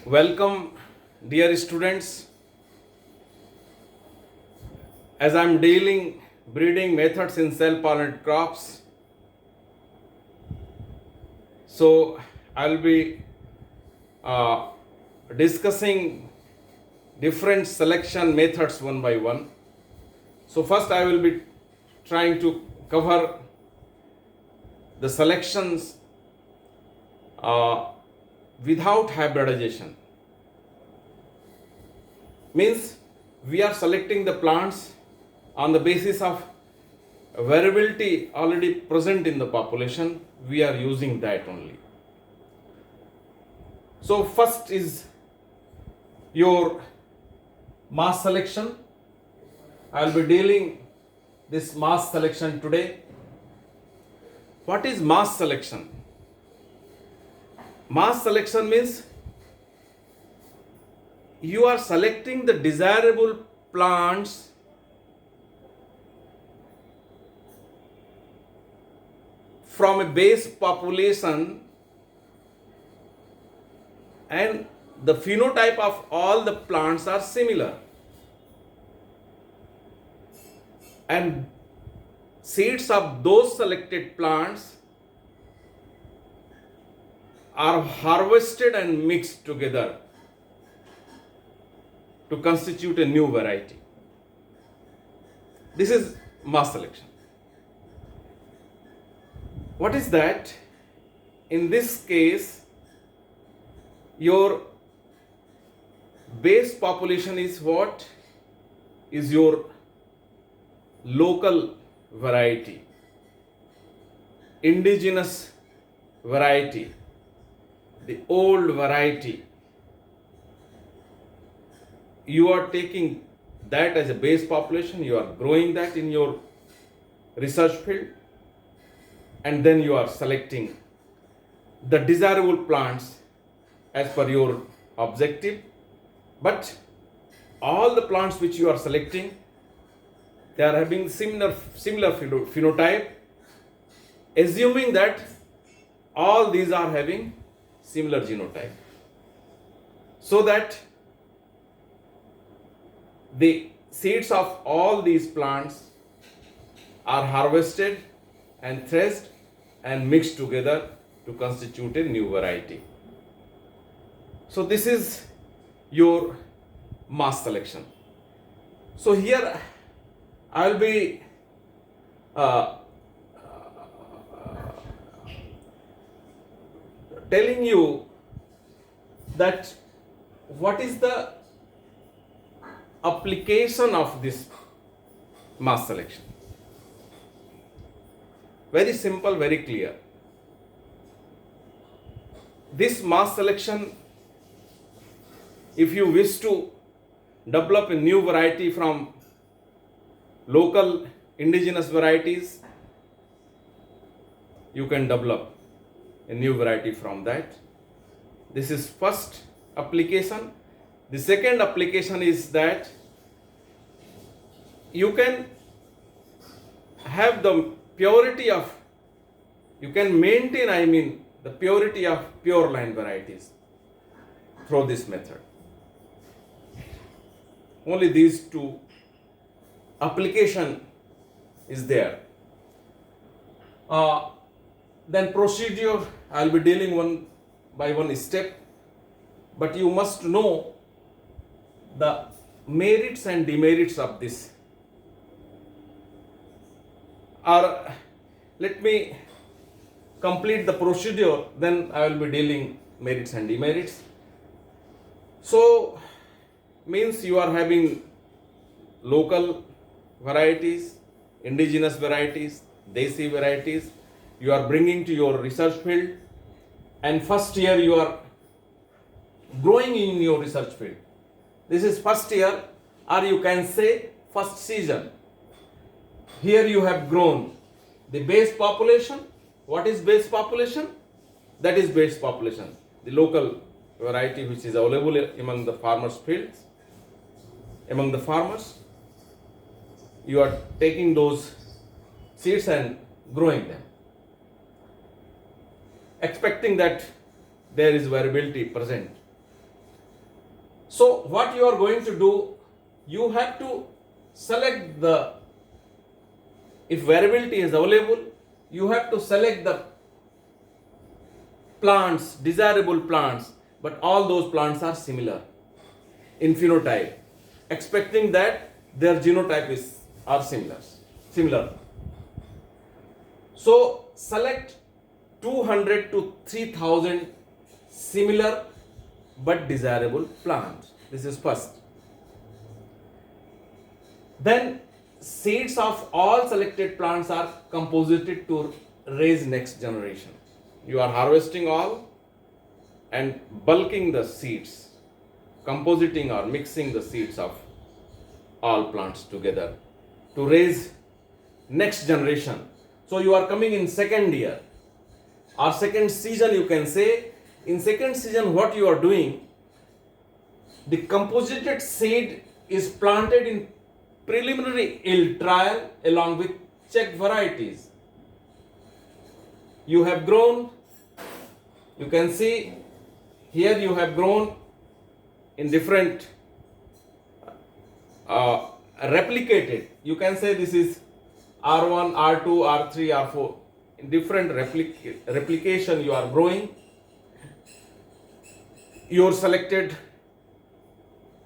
Welcome, dear students. As I'm dealing breeding methods in cell-pollinated crops, so I'll be uh, discussing different selection methods one by one. So first, I will be trying to cover the selections without hybridization. Means we are selecting the plants on the basis of variability already present in the population. We are using that only. So first is your mass selection. I will be dealing this mass selection today. What is mass selection? Mass selection means you are selecting the desirable plants from a base population, and the phenotype of all the plants are similar, and seeds of those selected plants are harvested and mixed together to constitute a new variety. This is mass selection. What is that? In this case, your base population is what? Is your local variety, indigenous variety, the old variety. You are taking that as a base population, you are growing that in your research field, and then you are selecting the desirable plants as per your objective. But all the plants which you are selecting, they are having similar phenotype, assuming that all these are having similar genotype, so that the seeds of all these plants are harvested and threshed and mixed together to constitute a new variety. So this is your mass selection. So here I will be telling you that what is the application of this mass selection. Very simple, very clear. This mass selection, if you wish to develop a new variety from local indigenous varieties, you can develop a new variety from that. This is first application. The second application is that you can have the purity of, you can maintain, the purity of pure line varieties through this method. Only these two application is there. Then procedure, I will be dealing one by one step, but you must know the merits and demerits of this. Or let me complete the procedure, then I will be dealing merits and demerits. So means you are having local varieties, indigenous varieties, desi varieties, you are bringing to your research field, and first year you are growing in your research field. This is first year, or you can say first season. Here you have grown the base population. What is base population? That is base population, the local variety which is available among the farmers' fields. Among the farmers, you are taking those seeds and growing them, expecting that there is variability present. So what you are going to do, you have to select the, if variability is available, you have to select the plants, desirable plants, but all those plants are similar in phenotype, expecting that their genotype are similar. So select 200 to 3000 similar but desirable plants. This is first. Then seeds of all selected plants are composited to raise next generation. You are harvesting all and bulking the seeds, compositing or mixing the seeds of all plants together to raise next generation. So you are coming in second year or second season, you can say. In second season, what you are doing, the composited seed is planted in preliminary yield trial along with checked varieties. You have grown, you can see here you have grown in different replicated. You can say this is R1, R2, R3, R4. In different replication you are growing. Your selected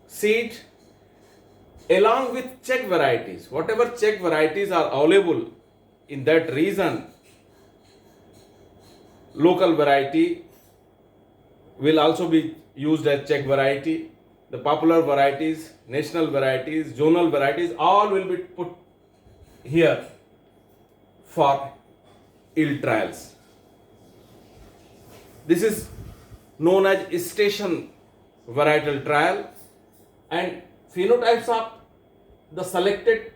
seed along with check varieties. Whatever check varieties are available in that region, local variety will also be used as check variety. The popular varieties, national varieties, zonal varieties, all will be put here for yield trials. This is known as station varietal trial, and phenotypes of the selected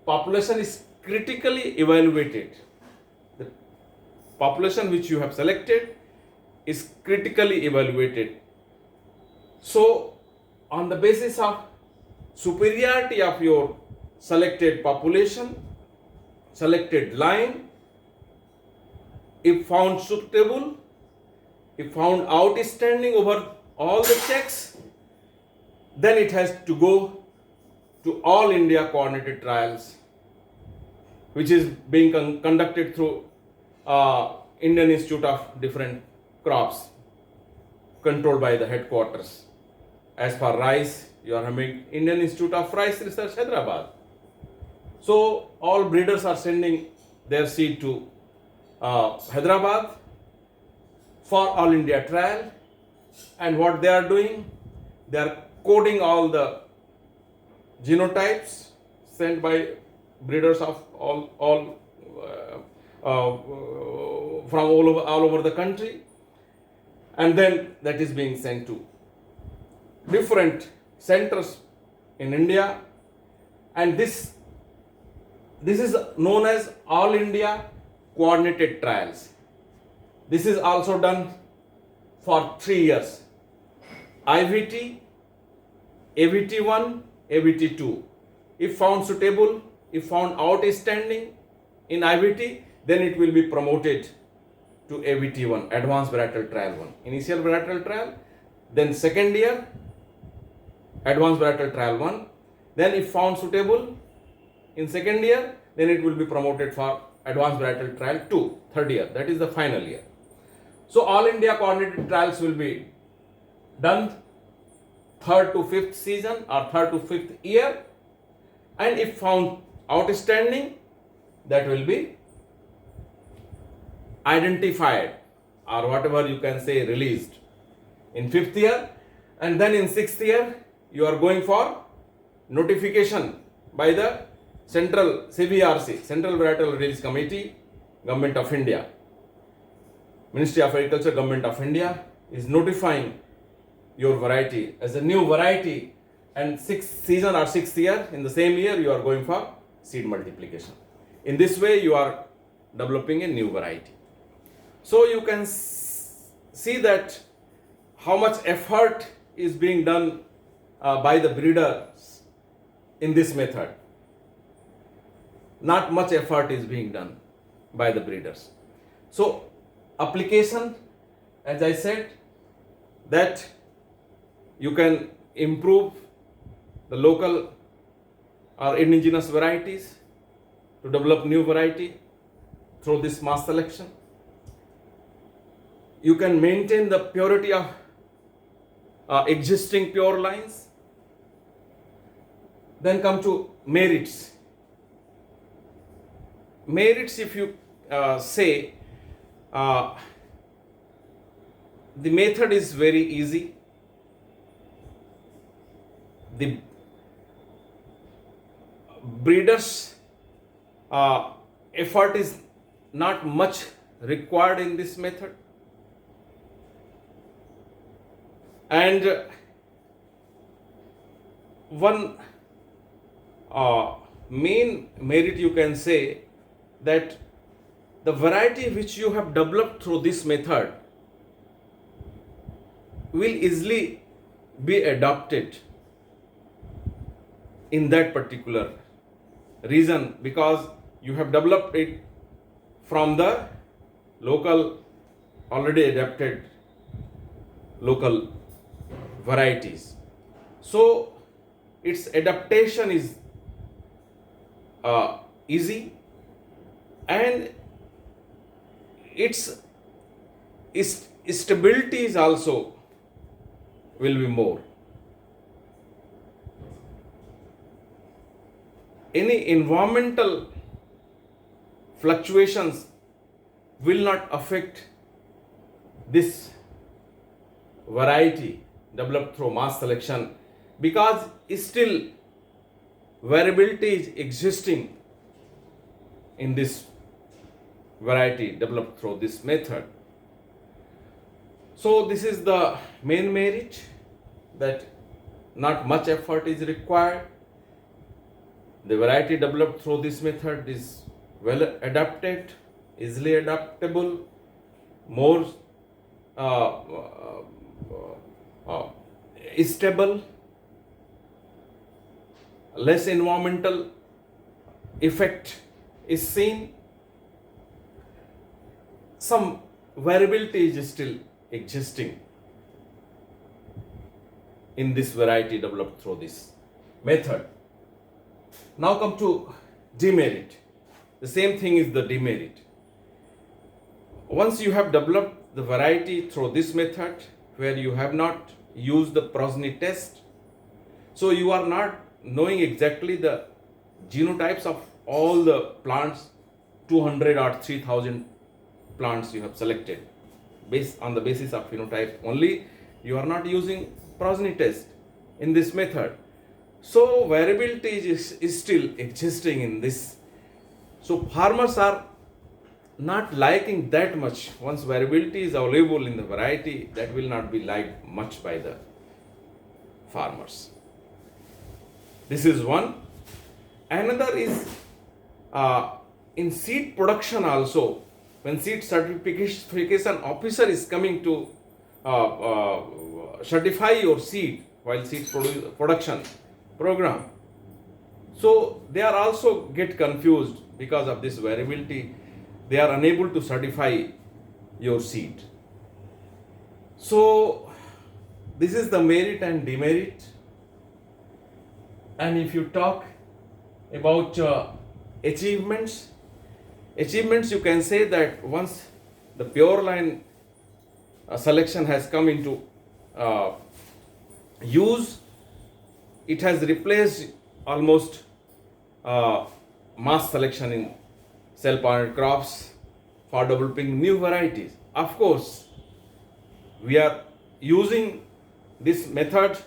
population is critically evaluated. The population which you have selected is critically evaluated. So on the basis of superiority of your selected population, selected line, if found suitable, if found outstanding over all the checks, then it has to go to All India coordinated trials, which is being conducted through Indian Institute of Different Crops, controlled by the headquarters. As for rice, you are having Indian Institute of Rice Research, Hyderabad. So all breeders are sending their seed to Hyderabad for All India trial, and what they are doing, they are coding all the genotypes sent by breeders of all from all over the country, and then that is being sent to different centers in India, and this is known as All India coordinated trials. This is also done for 3 years. IVT, AVT1, AVT2. If found suitable, if found outstanding in IVT, then it will be promoted to AVT1, Advanced Varietal Trial 1. Initial Varietal Trial, then second year, Advanced Varietal Trial 1. Then if found suitable in second year, then it will be promoted for Advanced Varietal Trial 2, third year. That is the final year. So All India coordinated trials will be done 3rd to 5th season or 3rd to 5th year, and if found outstanding, that will be identified or whatever you can say released in 5th year, and then in 6th year you are going for notification by the Central CVRC, Central Varietal Release Committee, Government of India. Ministry of Agriculture, Government of India is notifying your variety as a new variety, and 6th season or 6th year, in the same year you are going for seed multiplication. In this way you are developing a new variety. So you can see that how much effort is being done by the breeders in this method. Not much effort is being done by the breeders. So application, as I said, that You can improve the local or indigenous varieties to develop new variety through this mass selection. You can maintain the purity of existing pure lines. Then come to merits. Merits, if you say, the method is very easy. The breeders' effort is not much required in this method, and one main merit you can say that the variety which you have developed through this method will easily be adopted in that particular region, because you have developed it from the local, already adapted local varieties. So its adaptation is easy, and its stability is also will be more. Any environmental fluctuations will not affect this variety developed through mass selection, because still variability is existing in this variety developed through this method. So this is the main merit, that not much effort is required. The variety developed through this method is well adapted, easily adaptable, more stable, less environmental effect is seen. Some variability is still existing in this variety developed through this method. Now come to demerit. The same thing is the demerit. Once you have developed the variety through this method, where you have not used the progeny test, so you are not knowing exactly the genotypes of all the plants, 200 or 3000 plants you have selected based on the basis of phenotype only. You are not using progeny test in this method, so variability is still existing in this. So farmers are not liking that much. Once variability is available in the variety, that will not be liked much by the farmers. This is one. Another is in seed production also. When seed certification officer is coming to certify your seed while seed production program, so they are also get confused because of this variability. They are unable to certify your seed. So this is the merit and demerit. And if you talk about achievements, you can say that once the pure line selection has come into use, it has replaced almost mass selection in cell-pollinated crops for developing new varieties. Of course, we are using this method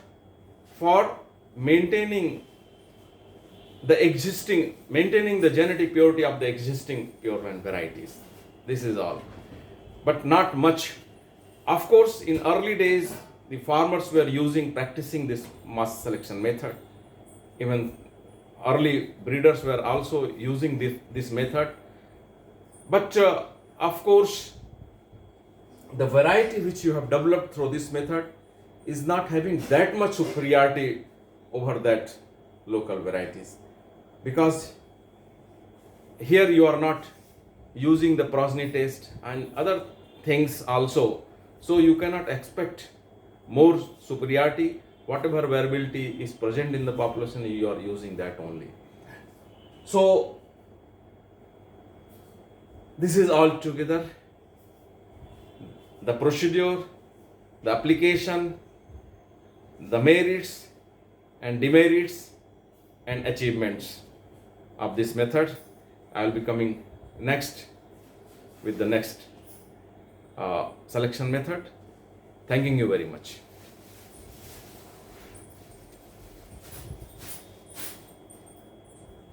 for maintaining the genetic purity of the existing pure line varieties. This is all, but not much. Of course, in early days, the farmers were practicing this mass selection method. Even early breeders were also using this method. But of course, the variety which you have developed through this method is not having that much superiority over that local varieties, because here you are not using the progeny test and other things also, so you cannot expect more superiority, whatever variability is present in the population, you are using that only. So this is all together the procedure, the application, the merits and demerits and achievements of this method. I will be coming next with the next selection method. Thanking you very much.